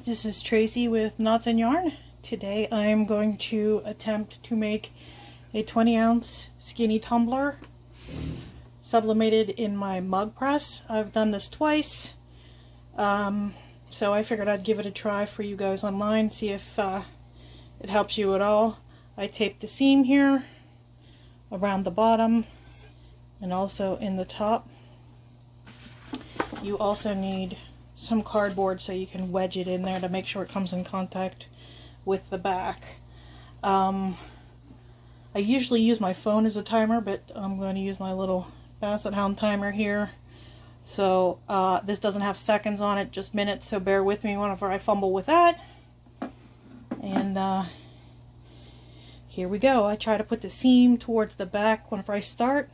this is Tracy with Knots and Yarn. Today I'm going to attempt to make a 20-ounce skinny tumbler sublimated in my mug press. I've done this twice, so I figured I'd give it a try for you guys online, see if it helps you at all. I taped the seam here around the bottom and also in the top. You also need some cardboard so you can wedge it in there to make sure it comes in contact with the back. I usually use my phone as a timer, but I'm going to use my little Basset Hound timer here. So this doesn't have seconds on it, just minutes, so bear with me whenever I fumble with that. And here we go. I try to put the seam towards the back whenever I start.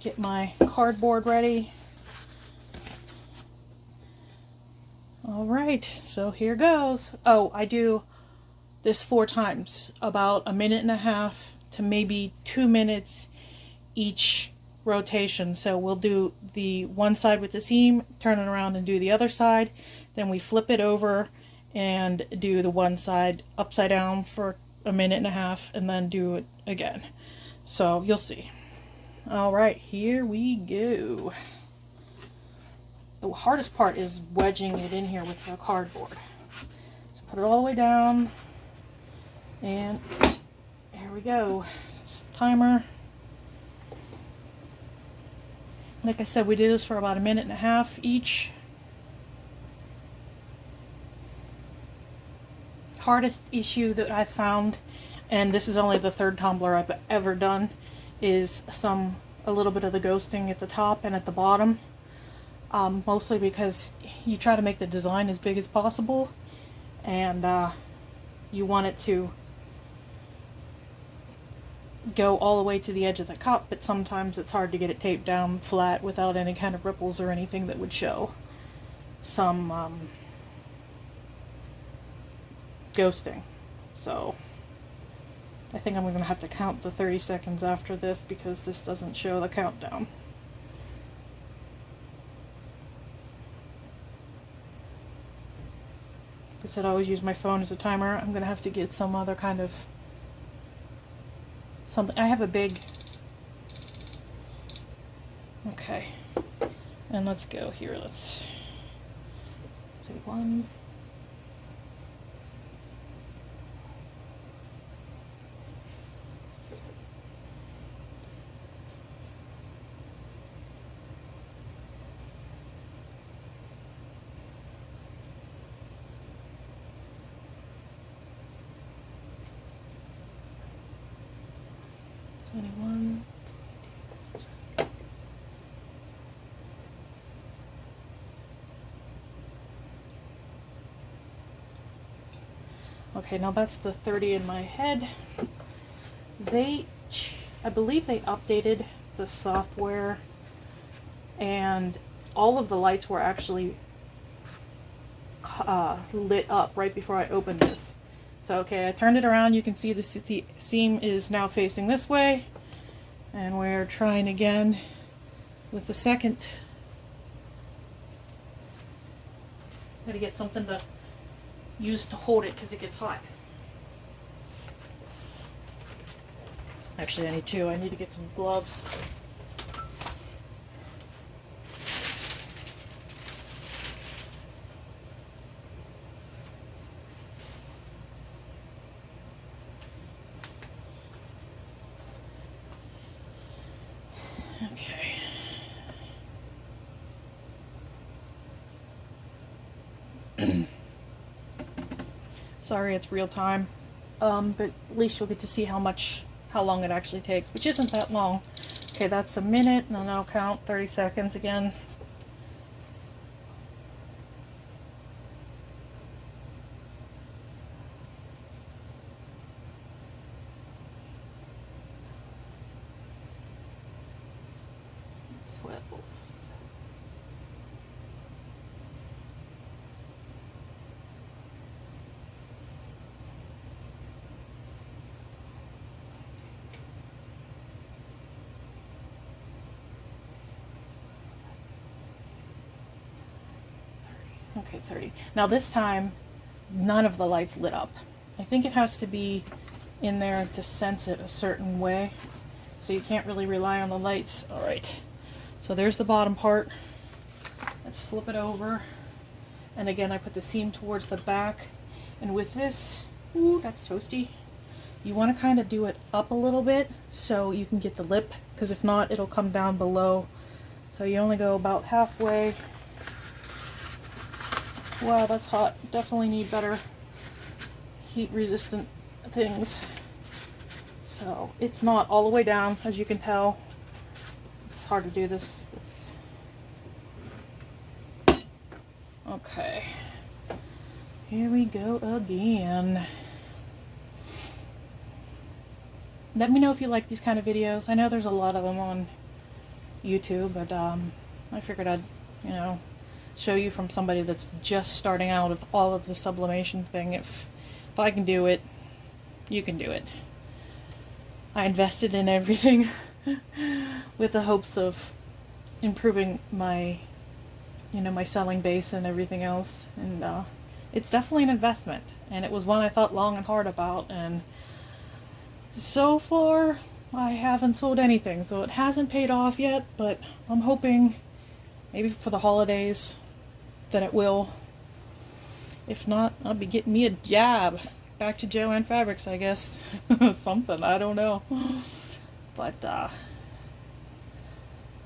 Get my cardboard ready. Alright, so here goes. Oh, I do this 4 times, about 1.5 minutes to maybe 2 minutes each rotation. So we'll do the one side with the seam, turn it around and do the other side. Then we flip it over and do the one side upside down for 1.5 minutes and then do it again. So you'll see. Alright, here we go. The hardest part is wedging it in here with the cardboard. So put it all the way down, and here we go. Timer. Like I said, we did this for about 1.5 minutes each. Hardest issue that I've found, and this is only the 3rd tumbler I've ever done, is a little bit of the ghosting at the top and at the bottom. Mostly because you try to make the design as big as possible, and you want it to go all the way to the edge of the cup, but sometimes it's hard to get it taped down flat without any kind of ripples or anything that would show some ghosting. So I think I'm going to have to count the 30 seconds after this because this doesn't show the countdown. I said I always use my phone as a timer. I'm gonna have to get some other kind of something. I have a big, okay, and let's go here. Let's say 1, 21. Okay, now that's the 30 in my head. I believe they updated the software, and all of the lights were actually lit up right before I opened this. So okay, I turned it around. You can see the seam is now facing this way, and we're trying again with the second. Gotta get something to use to hold it because it gets hot. Actually, I need 2. I need to get some gloves. Okay. Sorry, it's real time. But at least you'll get to see how long it actually takes, which isn't that long. Okay, that's 1 minute, and then I'll count 30 seconds again. Okay, 30. Now this time, none of the lights lit up. I think it has to be in there to sense it a certain way. So you can't really rely on the lights. All right. So there's the bottom part. Let's flip it over. And again, I put the seam towards the back. And with this, ooh, that's toasty. You want to kind of do it up a little bit so you can get the lip, because if not, it'll come down below. So you only go about halfway. Wow, that's hot. Definitely need better heat resistant things. So it's not all the way down, as you can tell. It's hard to do this with... Okay. Here we go again. Let me know if you like these kind of videos. I know there's a lot of them on YouTube, but I figured I'd, you know, show you from somebody that's just starting out with all of the sublimation thing. If I can do it, you can do it. I invested in everything with the hopes of improving my, you know, my selling base and everything else. And it's definitely an investment. And it was one I thought long and hard about. And so far, I haven't sold anything. So it hasn't paid off yet, but I'm hoping maybe for the holidays that it will. If not, I'll be getting me a job. Back to Joanne Fabrics, I guess. Something, I don't know. But,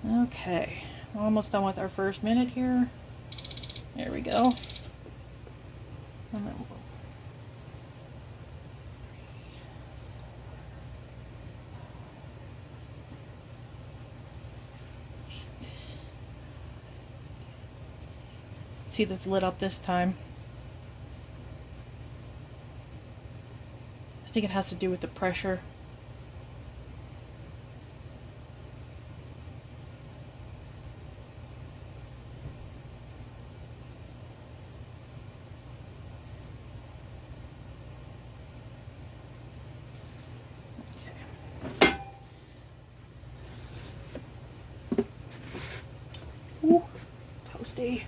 okay. We're almost done with our first minute here. There we go. And then we'll... See, that's lit up this time. I think it has to do with the pressure. Okay. Ooh, toasty.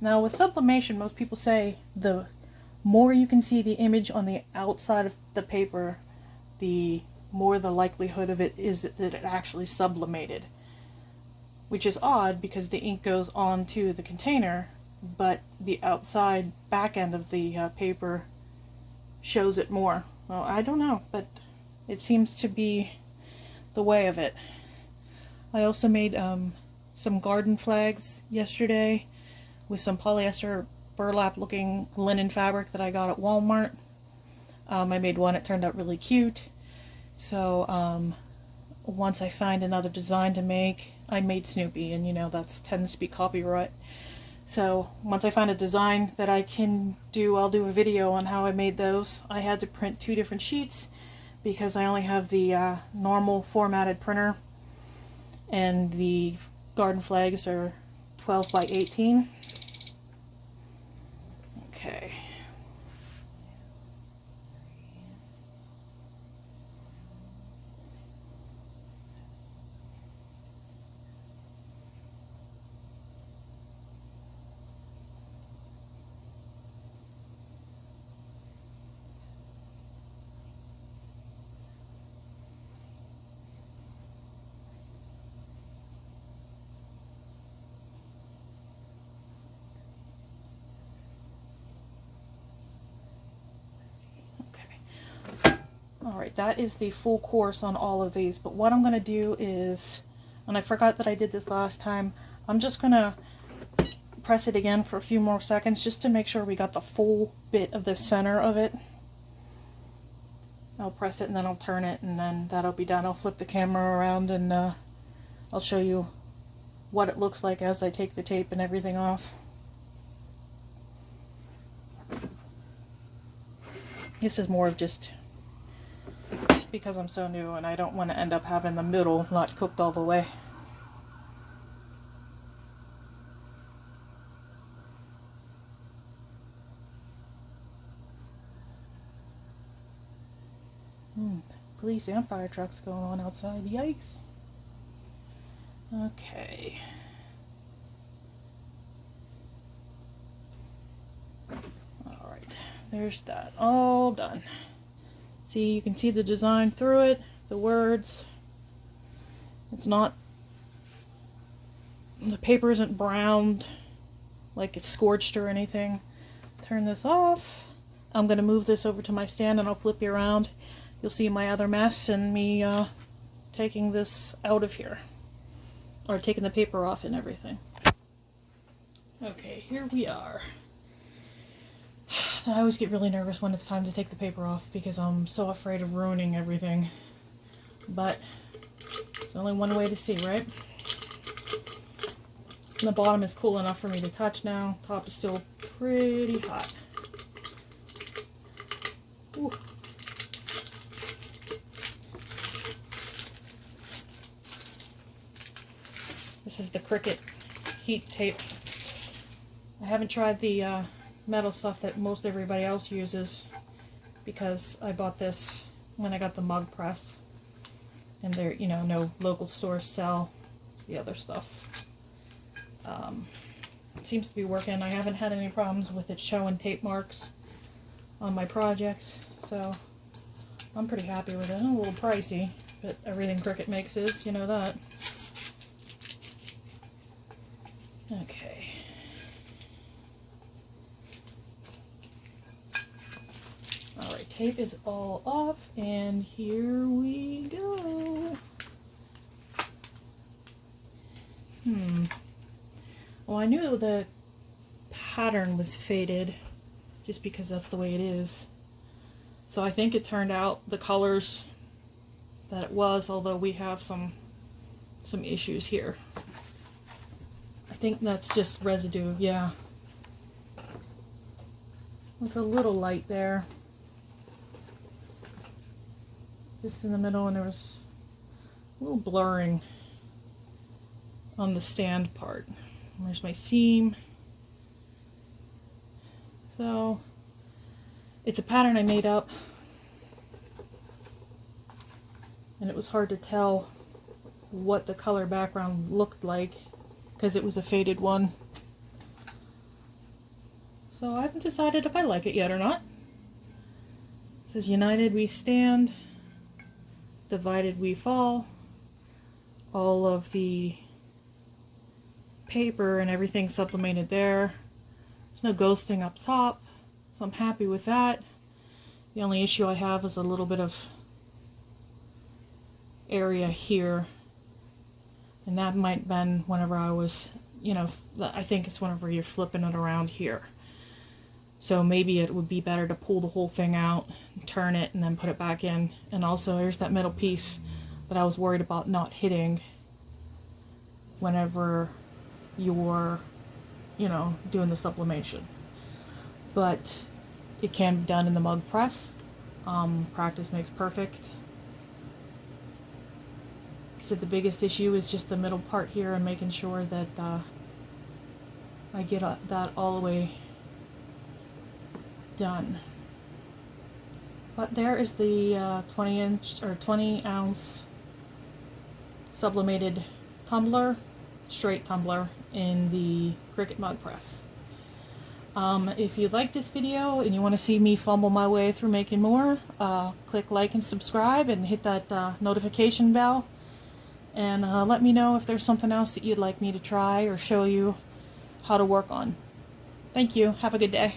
Now with sublimation, most people say the more you can see the image on the outside of the paper, the more the likelihood of it is that it actually sublimated. Which is odd because the ink goes onto the container, but the outside back end of the paper shows it more. Well, I don't know, but it seems to be the way of it. I also made some garden flags yesterday with some polyester burlap looking linen fabric that I got at Walmart. I made one, it turned out really cute. So once I find another design to make, I made Snoopy, and you know that tends to be copyright. So once I find a design that I can do, I'll do a video on how I made those. I had to print 2 different sheets because I only have the normal formatted printer, and the garden flags are 12 by 18. Okay. Alright, that is the full course on all of these, but what I'm going to do is, and I forgot that I did this last time, I'm just going to press it again for a few more seconds just to make sure we got the full bit of the center of it. I'll press it and then I'll turn it, and then that'll be done. I'll flip the camera around and I'll show you what it looks like as I take the tape and everything off. This is more of just because I'm so new and I don't want to end up having the middle not cooked all the way. Police and fire trucks going on outside. Yikes. Okay. Alright, there's that all done. See, you can see the design through it, the words. It's not, the paper isn't browned like it's scorched or anything. Turn this off. I'm going to move this over to my stand and I'll flip you around. You'll see my other mess and me taking this out of here. Or taking the paper off and everything. Okay, here we are. I always get really nervous when it's time to take the paper off because I'm so afraid of ruining everything. But there's only one way to see, right? And the bottom is cool enough for me to touch now. Top is still pretty hot. Ooh. This is the Cricut heat tape. I haven't tried the metal stuff that most everybody else uses because I bought this when I got the mug press. And there, you know, no local stores sell the other stuff. It seems to be working. I haven't had any problems with it showing tape marks on my projects, so I'm pretty happy with it. A little pricey, but everything Cricut makes is, you know that. Okay. Alright, tape is all off, and here we go. Well, I knew the pattern was faded just because that's the way it is. So I think it turned out the colors that it was, although we have some issues here. I think that's just residue, yeah. It's a little light there. Just in the middle, and there was a little blurring on the stand part. There's my seam. So it's a pattern I made up, and it was hard to tell what the color background looked like because it was a faded one. So I haven't decided if I like it yet or not. It says united we stand, divided we fall. All of the paper and everything sublimated there. There's no ghosting up top, so I'm happy with that. The only issue I have is a little bit of area here, and that might have been whenever I was, you know, I think it's whenever you're flipping it around here. So maybe it would be better to pull the whole thing out, turn it, and then put it back in. And also here's that middle piece that I was worried about not hitting whenever you're, you know, doing the sublimation. But it can be done in the mug press. Practice makes perfect. Like I said, the biggest issue is just the middle part here and making sure that I get that all the way done. But there is the 20 ounce sublimated tumbler, straight tumbler in the Cricut mug press. If you like this video and you want to see me fumble my way through making more, click like and subscribe and hit that notification bell, and let me know if there's something else that you'd like me to try or show you how to work on. Thank you. Have a good day.